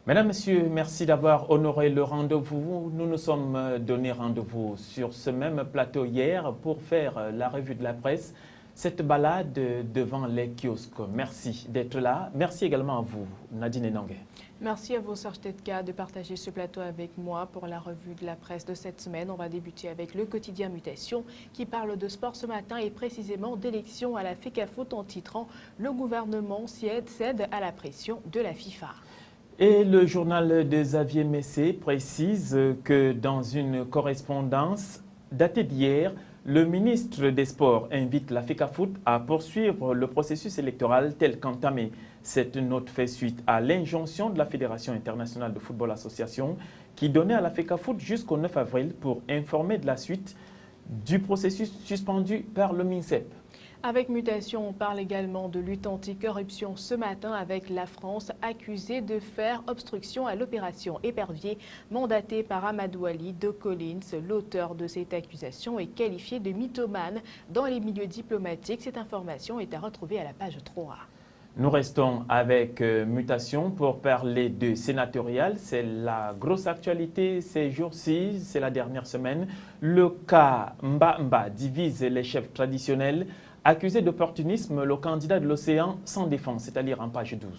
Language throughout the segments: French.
Mesdames, Messieurs, merci d'avoir honoré le rendez-vous. Nous nous sommes donné rendez-vous sur ce même plateau hier pour faire la revue de la presse, cette balade devant les kiosques. Merci d'être là. Merci également à vous, Nadine Enangue. Merci à vous, Serge Tetka, de partager ce plateau avec moi pour la revue de la presse de cette semaine. On va débuter avec le quotidien Mutation qui parle de sport ce matin et précisément d'élections à la FECAFOOT en titrant « Le gouvernement cède à la pression de la FIFA ». Et le journal de Xavier Messé précise que dans une correspondance datée d'hier, le ministre des Sports invite la FECAFOOT à poursuivre le processus électoral tel qu'entamé. Cette note fait suite à l'injonction de la Fédération internationale de football association qui donnait à la FECAFOOT jusqu'au 9 avril pour informer de la suite du processus suspendu par le MINSEP. Avec Mutation, on parle également de lutte anticorruption ce matin avec la France accusée de faire obstruction à l'opération Épervier mandatée par Amadou Ali de Collins. L'auteur de cette accusation est qualifié de mythomane dans les milieux diplomatiques. Cette information est à retrouver à la page 3. Nous restons avec Mutation pour parler de sénatorial. C'est la grosse actualité ces jours-ci, c'est la dernière semaine. Le cas Mba divise les chefs traditionnels. Accusé d'opportunisme, le candidat de l'océan sans défense, c'est-à-dire en page 12.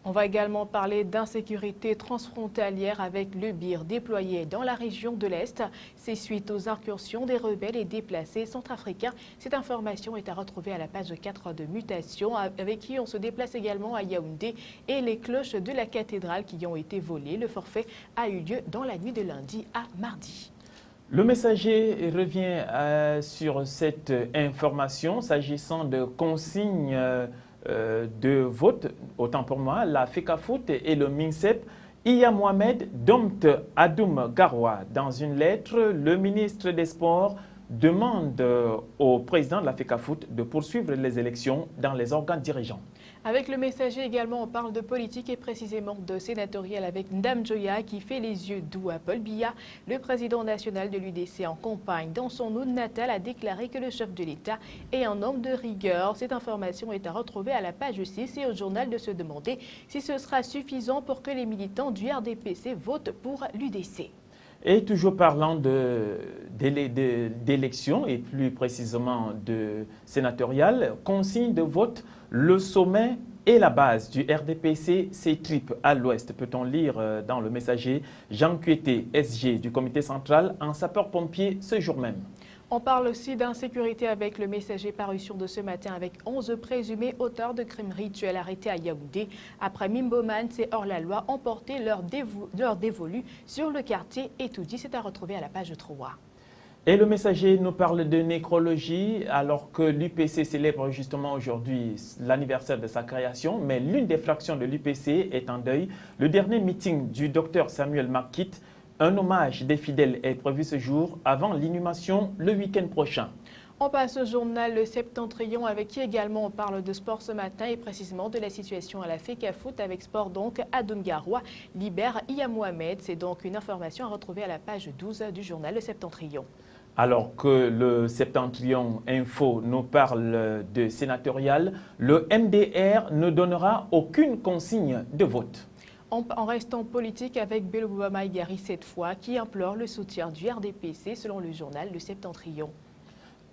On va également parler d'insécurité transfrontalière avec le BIR déployé dans la région de l'Est. C'est suite aux incursions des rebelles et déplacés centrafricains. Cette information est à retrouver à la page 4 de Mutation, avec qui on se déplace également à Yaoundé et les cloches de la cathédrale qui ont été volées. Le forfait a eu lieu dans la nuit de lundi à mardi. Le Messager revient sur cette information s'agissant de consignes de vote. Autant pour moi, la FECAFOOT et le MINSEP. Iya Mohamed dompte Adoum Garoua. Dans une lettre, le ministre des Sports demande au président de la FECAFOOT de poursuivre les élections dans les organes dirigeants. Avec le Messager également, on parle de politique et précisément de sénatorial avec Ndam Joya qui fait les yeux doux à Paul Biya. Le président national de l'UDC en campagne dans son Oud natal a déclaré que le chef de l'État est un homme de rigueur. Cette information est à retrouver à la page 6 et au journal de se demander si ce sera suffisant pour que les militants du RDPC votent pour l'UDC. Et toujours parlant d'élections et plus précisément de sénatorial, consigne de vote, le sommet et la base du RDPC s'étripent à l'ouest. Peut-on lire dans le Messager Jean Cueté, SG du comité central en sapeur-pompier ce jour même. On parle aussi d'insécurité avec le Messager parution de ce matin avec 11 présumés auteurs de crimes rituels arrêtés à Yaoundé. Après Mimboman, c'est hors-la-loi ont porté leur dévolu sur le quartier et tout dit, c'est à retrouver à la page 3. Et le Messager nous parle de nécrologie alors que l'UPC célèbre justement aujourd'hui l'anniversaire de sa création, mais l'une des fractions de l'UPC est en deuil. Le dernier meeting du docteur Samuel Marquit, un hommage des fidèles est prévu ce jour avant l'inhumation le week-end prochain. On passe au journal Le Septentrion avec qui également on parle de sport ce matin et précisément de la situation à la FECAFOOT avec sport donc Adoum Garoua libère Iya Mohamed. C'est donc une information à retrouver à la page 12 du journal Le Septentrion. Alors que le Septentrion Info nous parle de sénatorial, le MDR ne donnera aucune consigne de vote. En restant politique avec Belobouba Maïgari cette fois, qui implore le soutien du RDPC selon le journal Le Septentrion.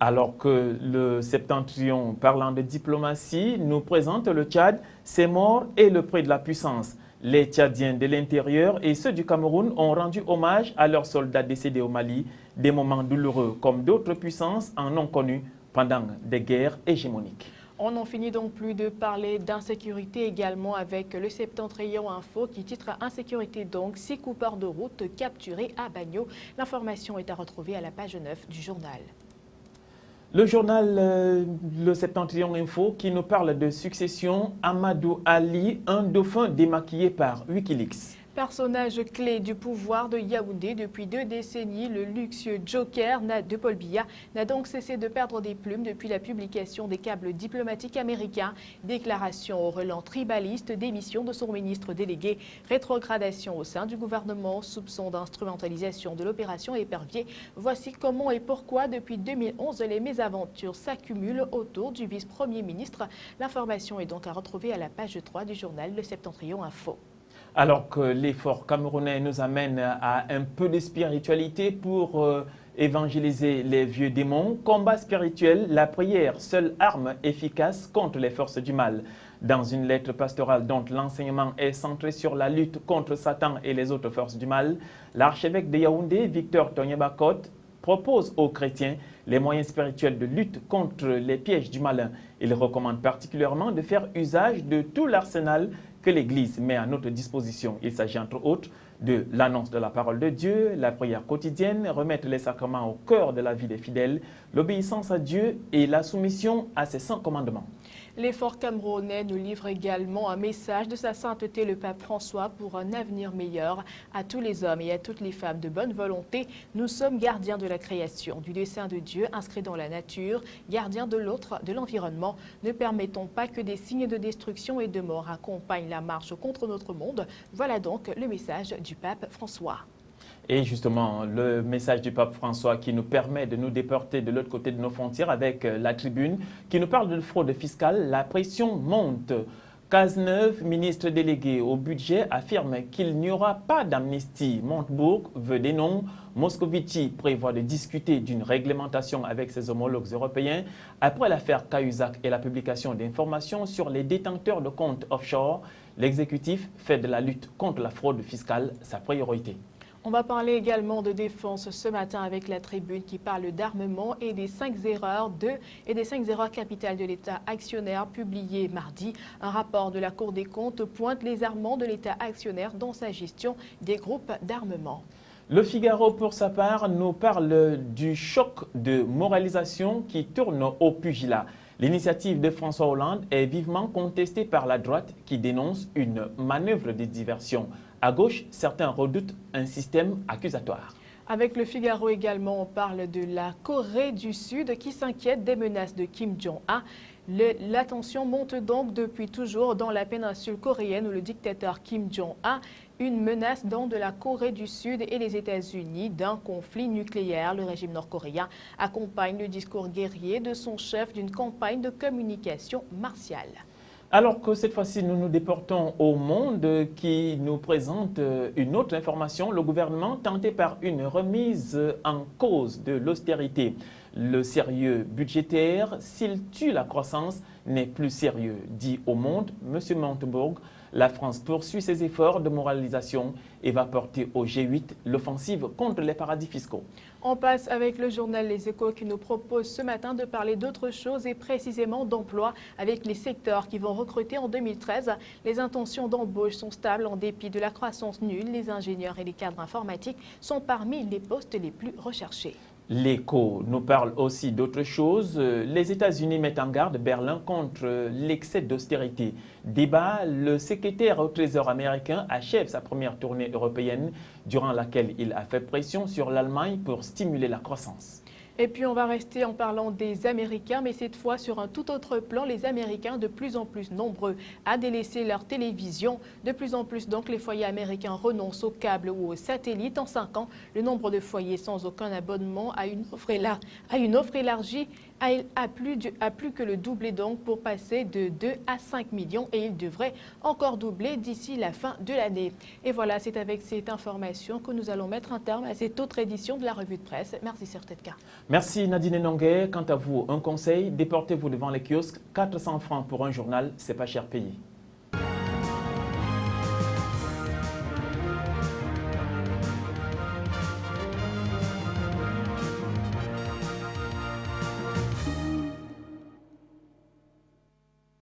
Alors que le Septentrion, parlant de diplomatie, nous présente le Tchad, ses morts et le prix de la puissance. Les Tchadiens de l'intérieur et ceux du Cameroun ont rendu hommage à leurs soldats décédés au Mali, des moments douloureux comme d'autres puissances en ont connu pendant des guerres hégémoniques. On n'en finit donc plus de parler d'insécurité également avec le Septentrion Info qui titre Insécurité donc, 6 coupeurs de route capturés à Bagno. L'information est à retrouver à la page 9 du journal. Le journal Le Septentrion Info qui nous parle de succession, Amadou Ali, un dauphin démaquillé par Wikileaks. Personnage clé du pouvoir de Yaoundé depuis 2 décennies, le luxueux Joker de Paul Biya n'a donc cessé de perdre des plumes depuis la publication des câbles diplomatiques américains. Déclaration au relent tribaliste, démission de son ministre délégué, rétrogradation au sein du gouvernement, soupçon d'instrumentalisation de l'opération Épervier. Voici comment et pourquoi depuis 2011 les mésaventures s'accumulent autour du vice-premier ministre. L'information est donc à retrouver à la page 3 du journal Le Septentrion Info. Alors que l'effort camerounais nous amène à un peu de spiritualité pour évangéliser les vieux démons, combat spirituel, la prière, seule arme efficace contre les forces du mal. Dans une lettre pastorale dont l'enseignement est centré sur la lutte contre Satan et les autres forces du mal, l'archevêque de Yaoundé, Victor Tonyebakot, propose aux chrétiens les moyens spirituels de lutte contre les pièges du malin. Il recommande particulièrement de faire usage de tout l'arsenal que l'Église met à notre disposition. Il s'agit entre autres de l'annonce de la parole de Dieu, la prière quotidienne, remettre les sacrements au cœur de la vie des fidèles, l'obéissance à Dieu et la soumission à ses saints commandements. L'effort camerounais nous livre également un message de sa sainteté le pape François pour un avenir meilleur à tous les hommes et à toutes les femmes de bonne volonté. Nous sommes gardiens de la création, du dessein de Dieu inscrit dans la nature, gardiens de l'autre, de l'environnement. Ne permettons pas que des signes de destruction et de mort accompagnent la marche contre notre monde. Voilà donc le message du pape François. Et justement, le message du pape François qui nous permet de nous déporter de l'autre côté de nos frontières avec la tribune qui nous parle de fraude fiscale, la pression monte. Cazeneuve, ministre délégué au budget, affirme qu'il n'y aura pas d'amnistie. Montebourg veut des noms. Moscovici prévoit de discuter d'une réglementation avec ses homologues européens après l'affaire Cahuzac et la publication d'informations sur les détenteurs de comptes offshore. L'exécutif fait de la lutte contre la fraude fiscale sa priorité. On va parler également de défense ce matin avec la tribune qui parle d'armement et des 5 erreurs capitales de l'État actionnaire publié mardi. Un rapport de la Cour des comptes pointe les armements de l'État actionnaire dans sa gestion des groupes d'armement. Le Figaro, pour sa part, nous parle du choc de moralisation qui tourne au pugilat. L'initiative de François Hollande est vivement contestée par la droite qui dénonce une manœuvre de diversion. À gauche, certains redoutent un système accusatoire. Avec le Figaro également, on parle de la Corée du Sud qui s'inquiète des menaces de Kim Jong-un. La tension monte donc depuis toujours dans la péninsule coréenne où le dictateur Kim Jong-un, une menace donc de la Corée du Sud et les États-Unis d'un conflit nucléaire. Le régime nord-coréen accompagne le discours guerrier de son chef d'une campagne de communication martiale. Alors que cette fois-ci, nous nous déportons au Monde qui nous présente une autre information. Le gouvernement tenté par une remise en cause de l'austérité. Le sérieux budgétaire, s'il tue la croissance, n'est plus sérieux, dit au Monde M. Montebourg. La France poursuit ses efforts de moralisation et va porter au G8 l'offensive contre les paradis fiscaux. On passe avec le journal Les Échos qui nous propose ce matin de parler d'autre chose et précisément d'emploi avec les secteurs qui vont recruter en 2013. Les intentions d'embauche sont stables en dépit de la croissance nulle. Les ingénieurs et les cadres informatiques sont parmi les postes les plus recherchés. L'Écho nous parle aussi d'autre chose. Les États-Unis mettent en garde Berlin contre l'excès d'austérité. Débat, le secrétaire au Trésor américain achève sa première tournée européenne durant laquelle il a fait pression sur l'Allemagne pour stimuler la croissance. Et puis on va rester en parlant des Américains, mais cette fois sur un tout autre plan, les Américains de plus en plus nombreux à délaisser leur télévision. De plus en plus donc les foyers américains renoncent au câble ou au satellite. En 5 ans, le nombre de foyers sans aucun abonnement à une offre élargie a plus que le doublé donc pour passer de 2 à 5 millions et il devrait encore doubler d'ici la fin de l'année. Et voilà, c'est avec cette information que nous allons mettre un terme à cette autre édition de la revue de presse. Merci Sertetka. Merci Nadine Nongué. Quant à vous, un conseil, déportez-vous devant les kiosques. 400 francs pour un journal, c'est pas cher payé.